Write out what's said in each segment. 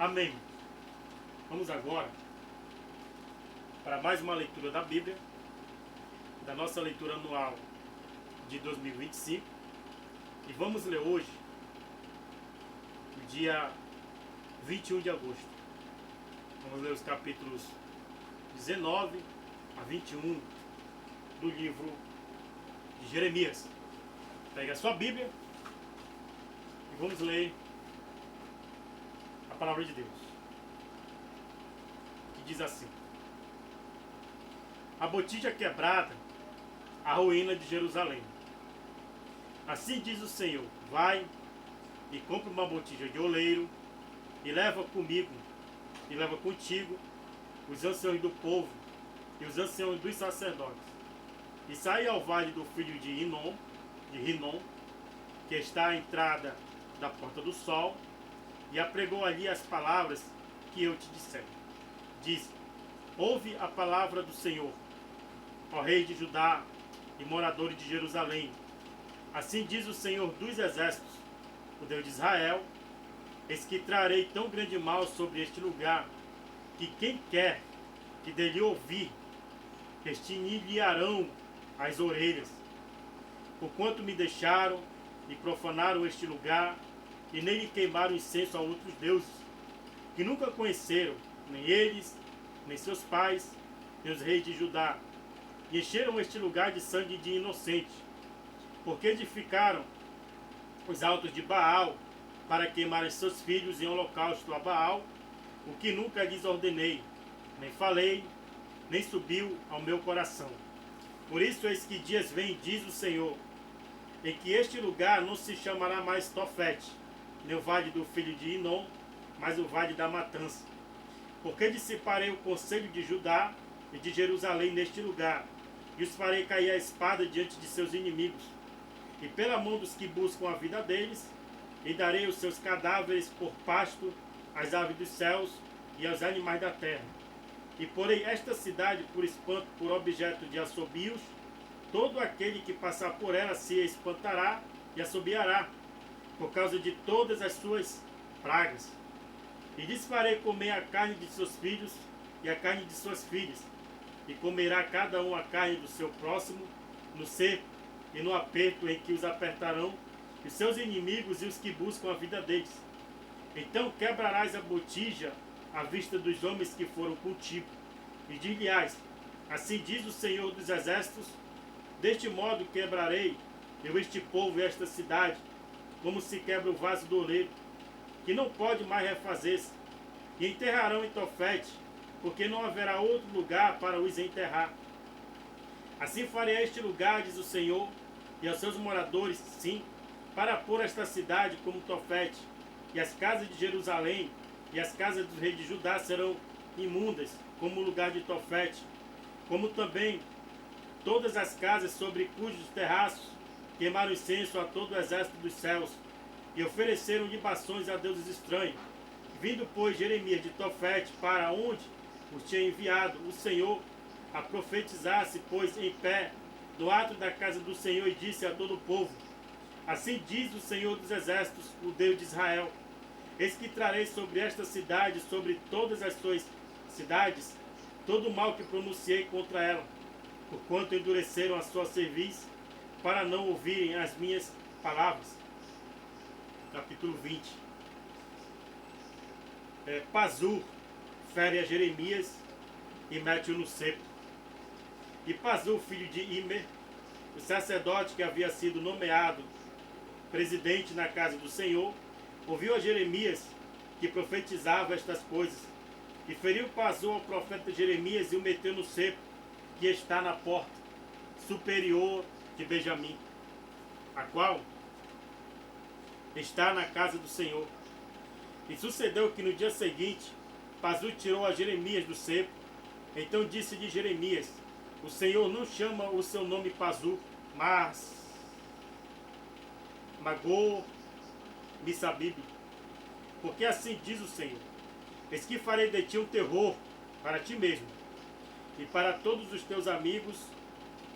Amém. Vamos agora para mais uma leitura da Bíblia, da nossa leitura anual de 2025. E vamos ler hoje, o dia 21 de agosto. Vamos ler os capítulos 19 a 21 do livro de Jeremias. Pegue a sua Bíblia e vamos ler a palavra de Deus, que diz assim: a botija quebrada, a ruína de Jerusalém. Assim diz o Senhor: vai e compra uma botija de oleiro e leva contigo os anciãos do povo e os anciãos dos sacerdotes, e sai ao vale do filho de Rinom, que está à entrada da porta do sol, e apregou ali as palavras que eu te disser. Diz: ouve a palavra do Senhor, ó rei de Judá e moradores de Jerusalém. Assim diz o Senhor dos exércitos, o Deus de Israel: eis que trarei tão grande mal sobre este lugar, que quem quer que dele ouvir, restringir-lhe-ão as orelhas, porquanto me deixaram e profanaram este lugar, e nele queimaram incenso a outros deuses, que nunca conheceram, nem eles, nem seus pais, nem os reis de Judá, e encheram este lugar de sangue de inocentes, porque edificaram os altos de Baal, para queimarem seus filhos em holocausto a Baal, o que nunca lhes ordenei, nem falei, nem subiu ao meu coração. Por isso eis que dias vêm, diz o Senhor, em que este lugar não se chamará mais Tofete, nem o vale do filho de Inom, mas o vale da matança. Porque dissiparei o conselho de Judá e de Jerusalém neste lugar, e os farei cair a espada diante de seus inimigos, e pela mão dos que buscam a vida deles, e darei os seus cadáveres por pasto às aves dos céus e aos animais da terra. E porei esta cidade por espanto, por objeto de assobios. Todo aquele que passar por ela se espantará e assobiará, por causa de todas as suas pragas. E lhes farei comer a carne de seus filhos e a carne de suas filhas, e comerá cada um a carne do seu próximo, no cerco e no aperto em que os apertarão, os seus inimigos e os que buscam a vida deles. Então quebrarás a botija à vista dos homens que foram contigo, e dir-lhe-ás: assim diz o Senhor dos exércitos, deste modo quebrarei eu este povo e esta cidade, como se quebra o vaso do oleiro, que não pode mais refazer-se, e enterrarão em Tofete, porque não haverá outro lugar para os enterrar. Assim farei a este lugar, diz o Senhor, e aos seus moradores, sim, para pôr esta cidade como Tofete, e as casas de Jerusalém e as casas dos reis de Judá serão imundas, como o lugar de Tofete, como também todas as casas sobre cujos terraços queimaram incenso a todo o exército dos céus, e ofereceram libações a deuses estranhos. Vindo, pois, Jeremias de Tofete, para onde os tinha enviado o Senhor, a profetizar-se, pôs em pé do ato da casa do Senhor, e disse a todo o povo: assim diz o Senhor dos exércitos, o Deus de Israel: eis que trarei sobre esta cidade, sobre todas as suas cidades, todo o mal que pronunciei contra ela, porquanto endureceram a sua cerviz, para não ouvirem as minhas palavras. Capítulo 20. Pazur fere a Jeremias e mete-o no cepo. E Pazur, filho de Imer, o sacerdote que havia sido nomeado presidente na casa do Senhor, ouviu a Jeremias, que profetizava estas coisas, e feriu Pazur ao profeta Jeremias e o meteu no cepo, que está na porta superior de Benjamim, a qual está na casa do Senhor. E sucedeu que no dia seguinte, Pazur tirou a Jeremias do cepo. Então disse-lhe Jeremias: o Senhor não chama o seu nome Pazur, mas Magor Missabib, porque assim diz o Senhor: eis que farei de ti um terror para ti mesmo e para todos os teus amigos.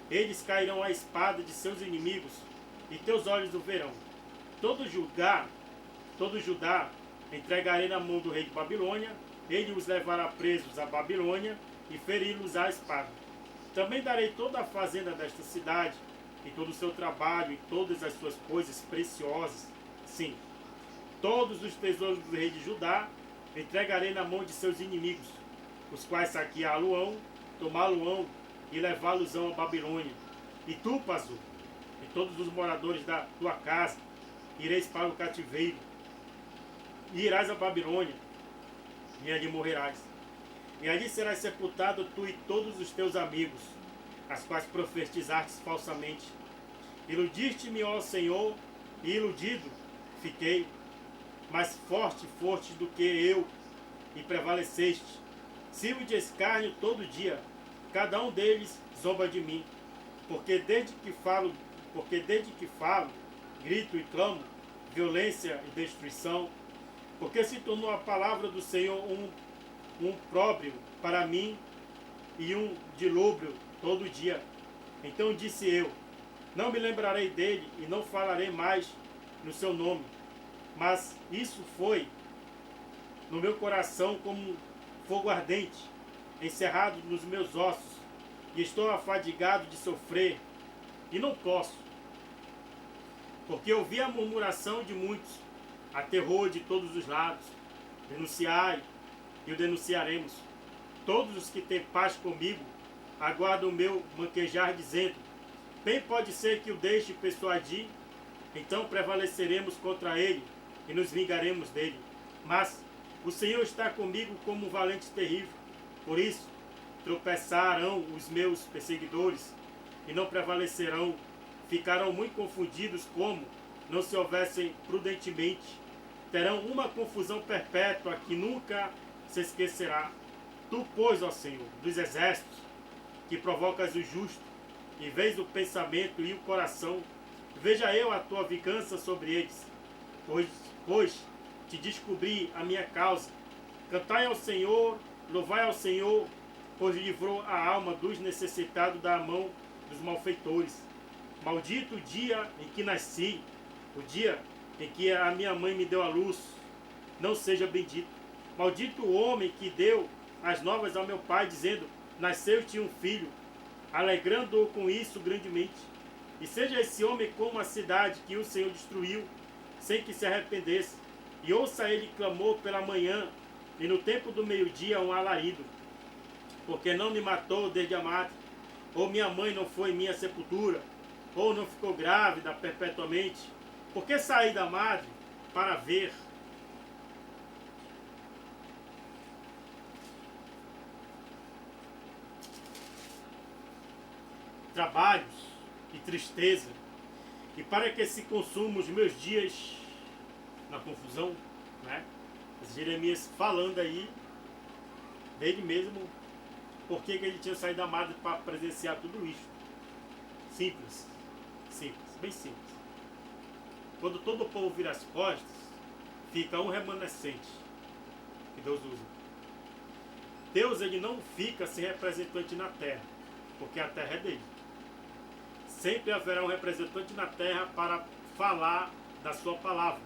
Eles cairão à espada de seus inimigos, e teus olhos o verão. Todo Judá entregarei na mão do rei de Babilônia, ele os levará presos à Babilônia e feri-los à espada. Também darei toda a fazenda desta cidade, e todo o seu trabalho, e todas as suas coisas preciosas. Sim, todos os tesouros do rei de Judá entregarei na mão de seus inimigos, os quais saqueá-lo-ão, tomá-lo-ão e levá-los-ão à Babilônia. E tu, Pazu, e todos os moradores da tua casa, ireis para o cativeiro, e irás à Babilônia, e ali morrerás. E ali serás sepultado tu e todos os teus amigos, as quais profetizastes falsamente. Iludiste-me, ó Senhor, e iludido fiquei, mais forte foste do que eu, e prevaleceste. Sirvo de escárnio todo dia, cada um deles zomba de mim, porque desde que falo, grito e clamo, violência e destruição, porque se tornou a palavra do Senhor um próprio para mim e um dilúvio todo dia. Então disse eu, não me lembrarei dele e não falarei mais no seu nome. Mas isso foi no meu coração como um fogo ardente, encerrado nos meus ossos, e estou afadigado de sofrer, e não posso, porque ouvi a murmuração de muitos, a terror de todos os lados. Denunciai, e o denunciaremos. Todos os que têm paz comigo aguardam o meu manquejar, dizendo, bem pode ser que o deixe persuadir, então prevaleceremos contra ele e nos vingaremos dele. Mas o Senhor está comigo como um valente terrível. Por isso tropeçarão os meus perseguidores e não prevalecerão. Ficarão muito confundidos, como não se houvessem prudentemente. Terão uma confusão perpétua que nunca se esquecerá. Tu, pois, ó Senhor, dos exércitos, que provocas o justo, e vês o pensamento e o coração, veja eu a tua vingança sobre eles, pois te descobri a minha causa. Cantai ao Senhor, louvai ao Senhor, pois livrou a alma dos necessitados da mão dos malfeitores. Maldito o dia em que nasci, o dia em que a minha mãe me deu a luz, não seja bendito. Maldito o homem que deu as novas ao meu pai, dizendo, nasceu-te um filho, alegrando-o com isso grandemente. E seja esse homem como a cidade que o Senhor destruiu, sem que se arrependesse. E ouça ele clamor pela manhã, e no tempo do meio-dia um alarido. Porque não me matou desde a madre, ou minha mãe não foi minha sepultura, ou não ficou grávida perpetuamente. Porque saí da madre para ver. Trabalhos e tristeza, e para que se consumam os meus dias na confusão, né? Jeremias falando aí dele mesmo, porque ele tinha saído da madre para presenciar tudo isso. Simples, bem simples. Quando todo o povo vira as costas, fica um remanescente que Deus usa. Deus, ele não fica sem representante na terra, porque a terra é dele. Sempre haverá um representante na terra para falar da sua palavra.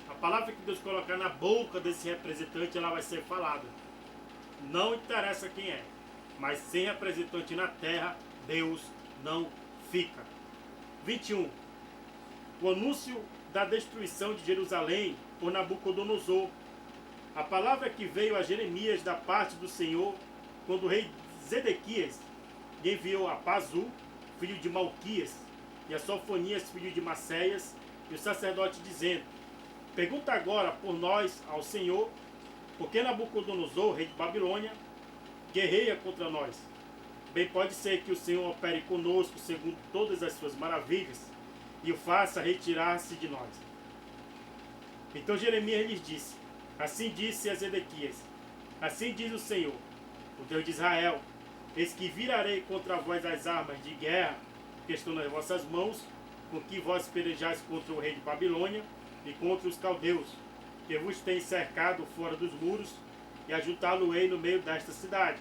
A palavra que Deus colocar na boca desse representante, ela vai ser falada. Não interessa quem é, mas sem representante na terra, Deus não fica. 21. O anúncio da destruição de Jerusalém por Nabucodonosor. A palavra que veio a Jeremias da parte do Senhor, quando o rei Zedequias lhe enviou a Pazu, filho de Malquias, e a Sofonias, filho de Maceias, e o sacerdote, dizendo, pergunta agora por nós ao Senhor, porque Nabucodonosor, rei de Babilônia, guerreia contra nós. Bem pode ser que o Senhor opere conosco segundo todas as suas maravilhas, e o faça retirar-se de nós. Então Jeremias lhes disse, assim disse a Zedequias, assim diz o Senhor, o Deus de Israel, eis que virarei contra vós as armas de guerra que estão nas vossas mãos, com que vós pelejais contra o rei de Babilônia e contra os caldeus, que vos têm cercado fora dos muros, e ajuntá-lo-ei no meio desta cidade.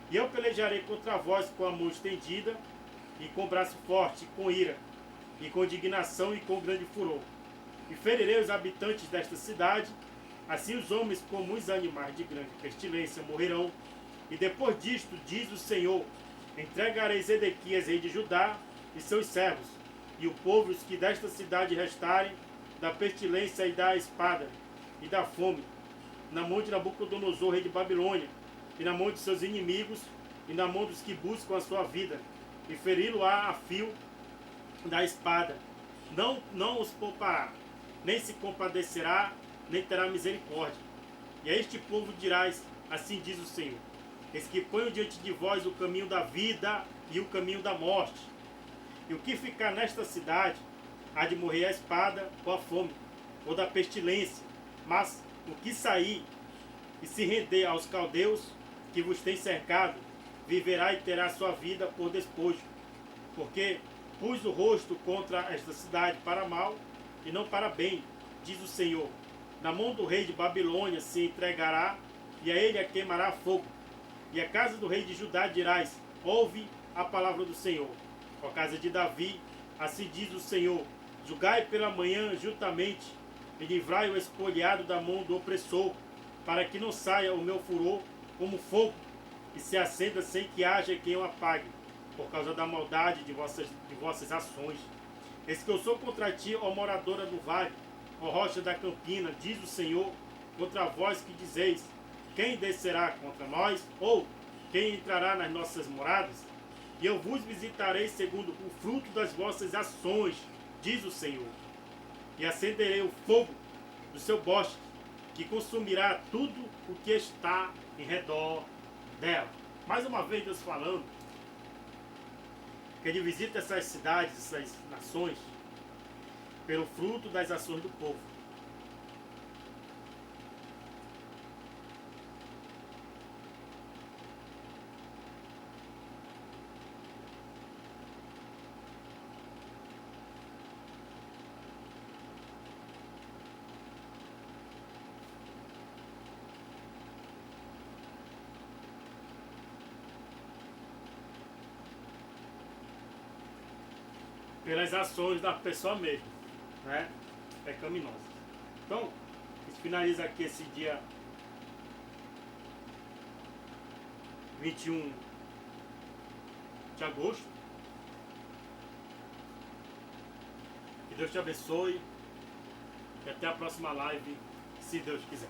E eu pelejarei contra vós com a mão estendida, e com braço forte, com ira, e com indignação e com grande furor. E ferirei os habitantes desta cidade, Assim os homens como os animais de grande pestilência morrerão. E depois disto, diz o Senhor, entregarei Zedequias, rei de Judá, e seus servos, e o povo, os que desta cidade restarem, da pestilência e da espada, e da fome, na mão de Nabucodonosor, rei de Babilônia, e na mão de seus inimigos, e na mão dos que buscam a sua vida, e feri-lo-á a fio da espada. Não os poupará, nem se compadecerá, nem terá misericórdia. E a este povo dirás, assim diz o Senhor, eis que ponho diante de vós o caminho da vida e o caminho da morte. E o que ficar nesta cidade, há de morrer a espada ou a fome, ou da pestilência. Mas o que sair e se render aos caldeus que vos têm cercado, viverá e terá sua vida por despojo. Porque pus o rosto contra esta cidade para mal e não para bem, diz o Senhor. Na mão do rei de Babilônia se entregará, e a ele a queimará fogo. E a casa do rei de Judá dirás, ouve a palavra do Senhor. Ó casa de Davi, assim diz o Senhor, julgai pela manhã juntamente, e livrai o espoliado da mão do opressor, para que não saia o meu furor como fogo, e se acenda sem que haja quem o apague, por causa da maldade de vossas ações. Eis que eu sou contra ti, ó moradora do vale, ó rocha da campina, diz o Senhor, contra vós que dizeis, quem descerá contra nós, ou quem entrará nas nossas moradas? E eu vos visitarei segundo o fruto das vossas ações, diz o Senhor. E acenderei o fogo do seu bosque, que consumirá tudo o que está em redor dela. Mais uma vez Deus falando que ele visita essas cidades, essas nações, pelo fruto das ações do povo. Pelas ações da pessoa mesmo, né? Pecaminosa. Então, a gente finaliza aqui esse dia 21 de agosto. Que Deus te abençoe. E até a próxima live, se Deus quiser.